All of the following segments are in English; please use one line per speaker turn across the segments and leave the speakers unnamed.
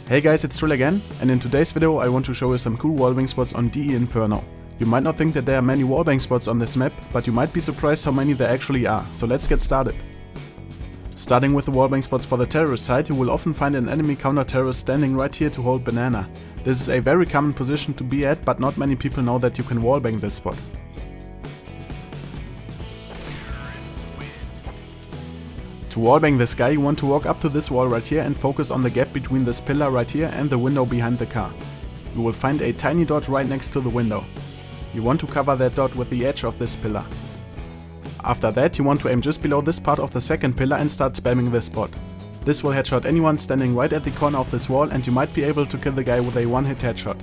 Hey guys, it's Trill again, and in today's video I want to show you some cool wallbang spots on DE Inferno. You might not think that there are many wallbang spots on this map, but you might be surprised how many there actually are, so let's get started. Starting with the wallbang spots for the terrorist side, you will often find an enemy counter-terrorist standing right here to hold banana. This is a very common position to be at, but not many people know that you can wallbang this spot. To wallbang this guy, you want to walk up to this wall right here and focus on the gap between this pillar right here and the window behind the car. You will find a tiny dot right next to the window. You want to cover that dot with the edge of this pillar. After that, you want to aim just below this part of the second pillar and start spamming this spot. This will headshot anyone standing right at the corner of this wall, and you might be able to kill the guy with a one-hit headshot.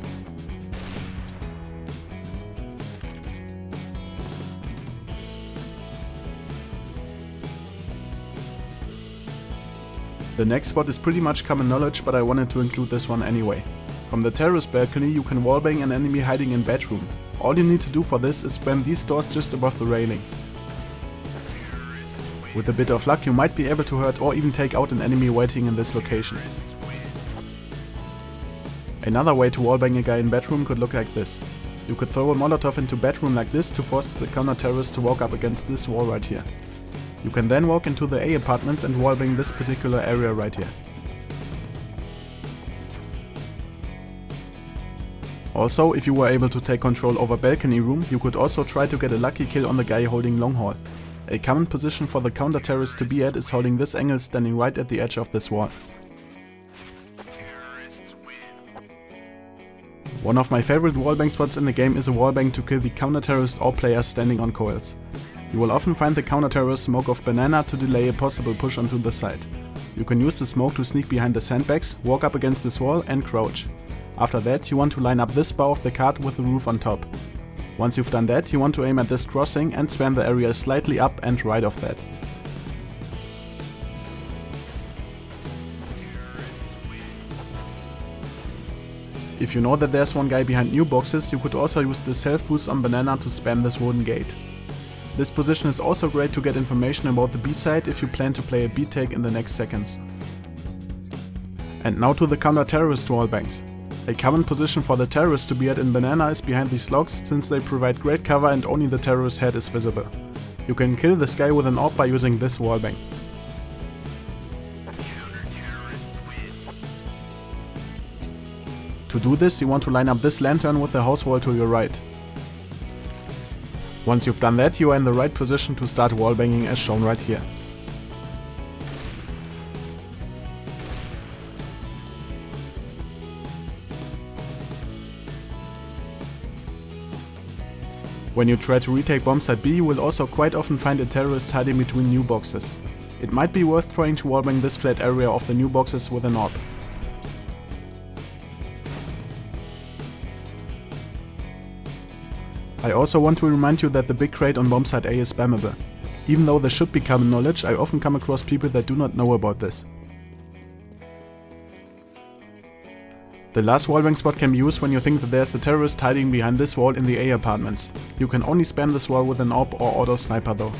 The next spot is pretty much common knowledge, but I wanted to include this one anyway. From the terrace balcony you can wallbang an enemy hiding in bedroom. All you need to do for this is spam these doors just above the railing. With a bit of luck you might be able to hurt or even take out an enemy waiting in this location. Another way to wallbang a guy in bedroom could look like this. You could throw a Molotov into bedroom like this to force the counter-terrorist to walk up against this wall right here. You can then walk into the A apartments and wallbang this particular area right here. Also, if you were able to take control over balcony room, you could also try to get a lucky kill on the guy holding long haul. A common position for the counter-terrorist to be at is holding this angle standing right at the edge of this wall. One of my favorite wallbang spots in the game is a wallbang to kill the counter-terrorist or players standing on coils. You will often find the counter-terrorist smoke off banana to delay a possible push onto the side. You can use the smoke to sneak behind the sandbags, walk up against this wall and crouch. After that you want to line up this bar of the cart with the roof on top. Once you've done that, you want to aim at this crossing and spam the area slightly up and right of that. If you know that there's one guy behind new boxes, you could also use the self-boost on banana to spam this wooden gate. This position is also great to get information about the B side if you plan to play a B take in the next seconds. And now to the counter-terrorist wallbangs. A common position for the terrorist to be at in banana is behind these logs, since they provide great cover and only the terrorist's head is visible. You can kill this guy with an AWP by using this wallbang. To do this, you want to line up this lantern with the house wall to your right. Once you've done that, you are in the right position to start wallbanging as shown right here. When you try to retake bomb site B, you will also quite often find a terrorist hiding between new boxes. It might be worth trying to wallbang this flat area of the new boxes with an AWP. I also want to remind you that the big crate on bomb site A is spammable. Even though this should be common knowledge, I often come across people that do not know about this. The last wallbang spot can be used when you think that there's a terrorist hiding behind this wall in the A apartments. You can only spam this wall with an AWP or auto sniper though.